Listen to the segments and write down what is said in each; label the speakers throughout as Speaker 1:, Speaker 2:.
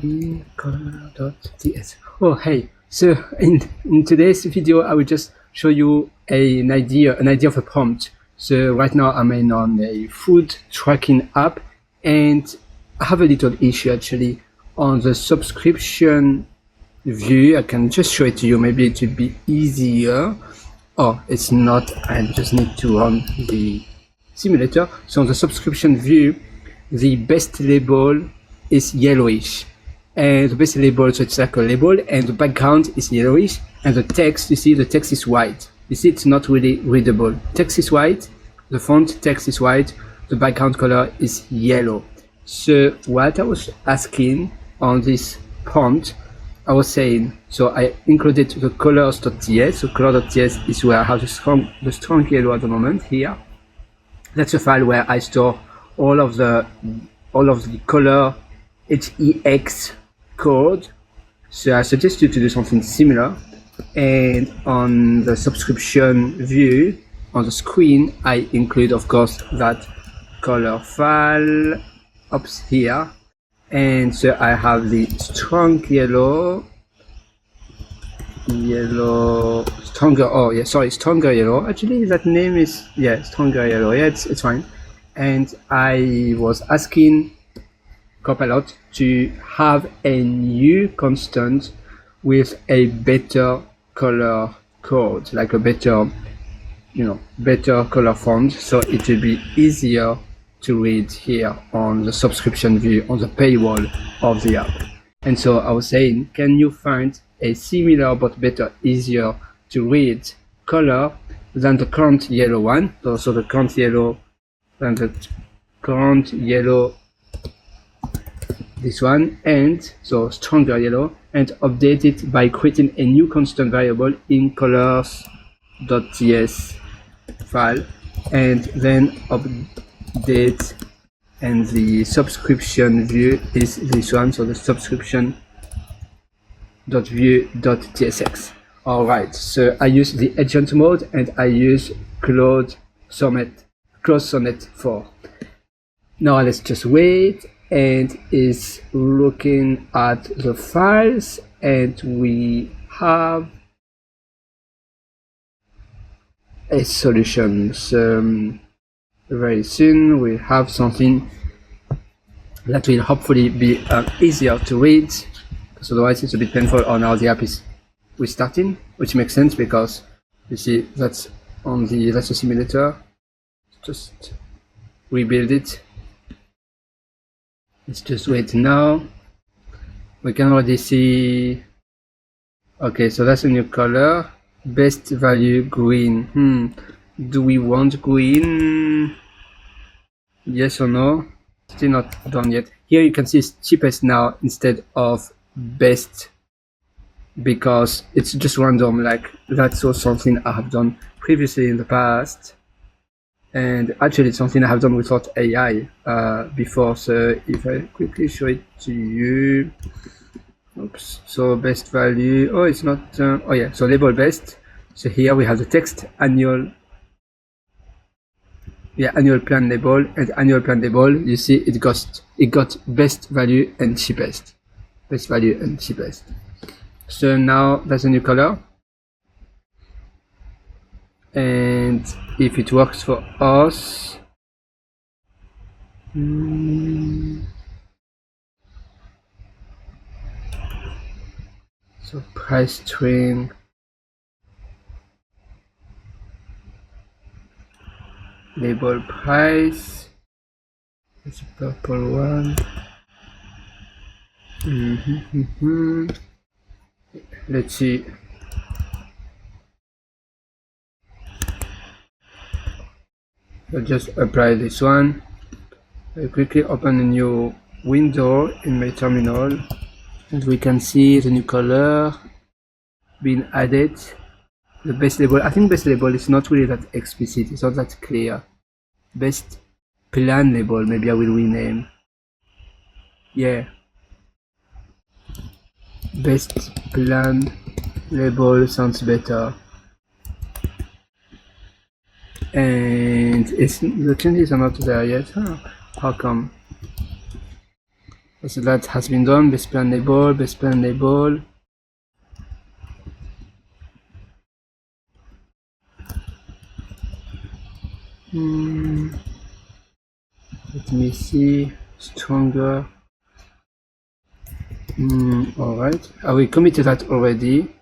Speaker 1: in color.ts. Oh, hey. So in today's video, I will just show you an idea of a prompt. So right now I'm on a food tracking app, and I have a little issue actually on the subscription view. I can just show it to you. Maybe it would be easier. Oh, it's not. I just need to run the simulator. So on the subscription view, the best label is yellowish, and the best label, so it's like a label, and the background is yellowish, and the text, you see, the text is white. You see, it's not really readable. Text is white, the font text is white, the background color is yellow. So what I was asking on this prompt, I was saying, so I included the colors.ts. So color.ts is where I have the strong yellow at the moment here. That's a file where I store all of the color HEX code. So I suggest you to do something similar. And on the subscription view on the screen, I include, of course, that color file up here. And so I have the strong yellow, stronger yellow. Actually, that name is, yeah, stronger yellow. Yeah, it's fine. And I was asking Copilot to have a new constant with a better color code, like a better, better color font, so it will be easier to read here on the subscription view, on the paywall of the app. And so I was saying, can you find a similar but better, easier to read color than the current yellow one? So the current yellow, this one, and so stronger yellow, and update it by creating a new constant variable in colors.ts file, and then update. And the subscription view is this one, so the subscription.view.tsx. all right, so I use the agent mode, and I use close sonnet 4. Now let's just wait, and is looking at the files, and we have a solution. So very soon we have something that will hopefully be easier to read, because otherwise it's a bit painful on how the app is restarting, which makes sense because you see that's the simulator. Just rebuild it. Let's just wait now. We can already see. Okay, so that's a new color. Best value green. Do we want green? Yes or no? Still not done yet. Here you can see it's cheapest now instead of best, because it's just random. Like that's also something I have done previously in the past. And actually it's something I have done without AI before. So if I quickly show it to you, oops, so best value, oh, it's not, oh yeah, so label best. So here we have the text annual plan label, and annual plan label, you see it got best value and cheapest. So now that's a new color. And if it works for us, so price string, label price, it's a purple one. Let's see. I'll just apply this one. I'll quickly open a new window in my terminal, and we can see the new color being added. The best label, I think best label is not really that explicit, it's not that clear. Best plan label, maybe I will rename. Yeah. Best plan label sounds better. And the changes are not there yet. How come? So that has been done. Best plan label, best plan label. Let me see. Stronger. Alright. I will commit to that already.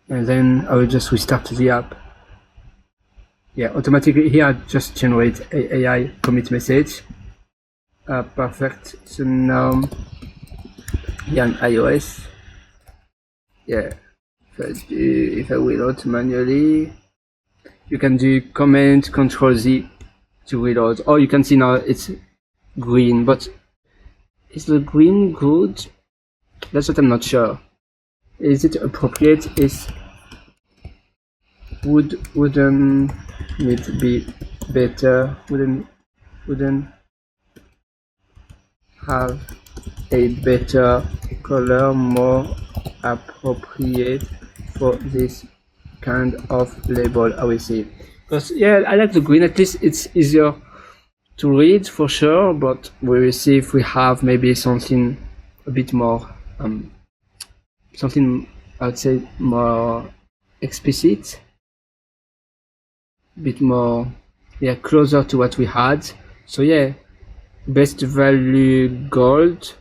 Speaker 1: And then I will just restart the app. Yeah, automatically here I just generate a AI commit message. Perfect. So now here on iOS. Yeah. If I reload manually, you can do Command Control Z to reload. Oh, you can see now it's green, but is the green good? That's what I'm not sure. Is it appropriate? Wouldn't it be better? Wouldn't have a better color more appropriate for this kind of label? I will see. Because yeah, I like the green. At least it's easier to read for sure. But we will see if we have maybe something a bit more something I would say more explicit, a bit more closer to what we had. So yeah, best value gold.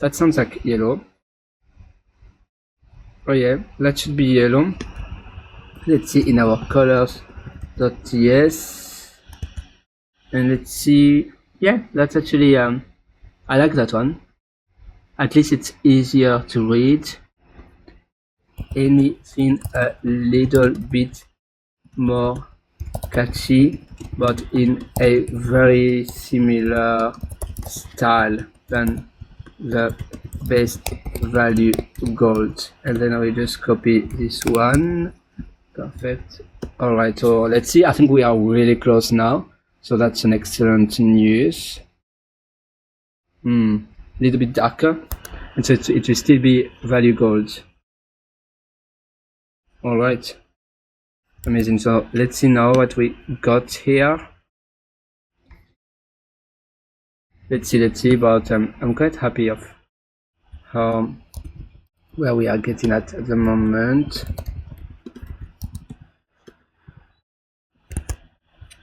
Speaker 1: That sounds like yellow. Oh yeah, that should be yellow. Let's see in our colors.ts, and let's see. Yeah, that's actually I like that one. At least it's easier to read. Anything a little bit more catchy, but in a very similar style than the best value gold. And then I will just copy this one. Perfect. Alright, so let's see. I think we are really close now, so that's an excellent news. Little bit darker, and so it will still be value gold. Alright, amazing. So let's see now what we got here. Let's see, but I'm quite happy of how where we are getting at the moment.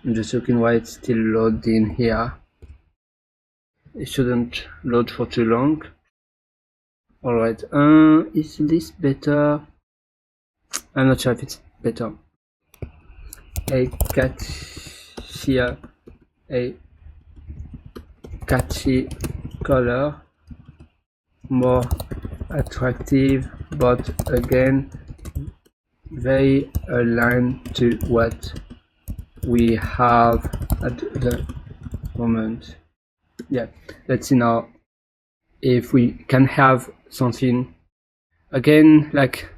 Speaker 1: I'm just looking why it's still loading here. It shouldn't load for too long. Alright, is this better? I'm not sure if it's better. A catchy color, more attractive, but again very aligned to what we have at the moment. Yeah, let's see now if we can have something again. Like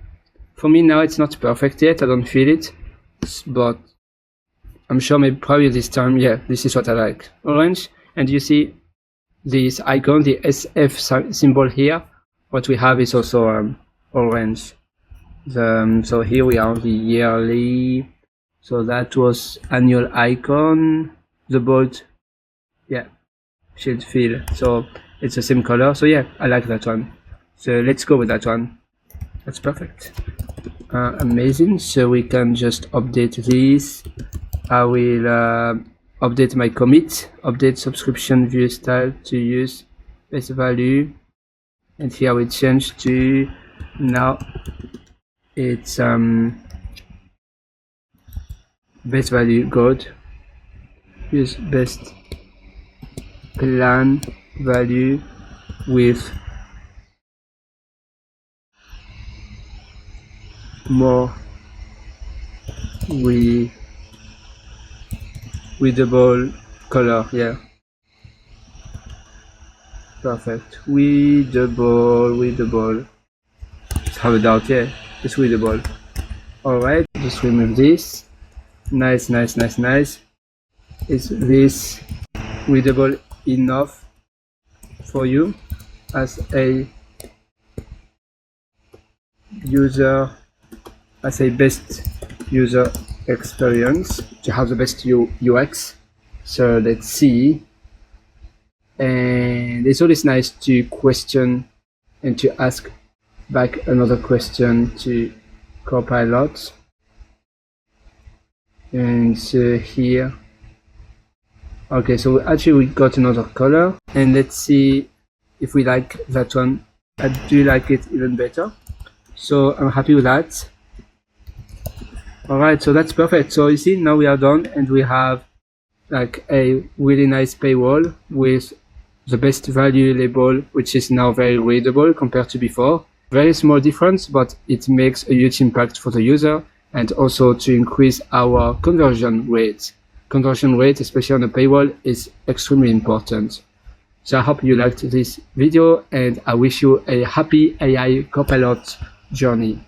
Speaker 1: for me now it's not perfect yet, I don't feel it, but I'm sure maybe probably this time, yeah, this is what I like. Orange, and you see this icon, the SF symbol here, what we have is also orange. So here we are on the yearly, so that was annual icon, the bold, yeah, should feel, so it's the same color. So yeah, I like that one, so let's go with that one. That's perfect. Amazing. So we can just update this. I will update my commit, update subscription view style to use best value, and here we change to now it's best value gold, use best plan value with more readable color. Yeah, perfect. Readable. Let's have a doubt. Yeah, it's readable. Alright, just remove this. Nice. Is this readable enough for you as a user, as a best user experience, to have the best UX? So let's see. And it's always nice to question and to ask back another question to Copilot. And so here, okay, so actually we got another color, and let's see if we like that one. I do like it even better, so I'm happy with that. Alright, so that's perfect. So you see, now we are done, and we have like a really nice paywall with the best value label, which is now very readable compared to before. Very small difference, but it makes a huge impact for the user, and also to increase our conversion rate. Conversion rate, especially on a paywall, is extremely important. So I hope you liked this video, and I wish you a happy AI Copilot journey.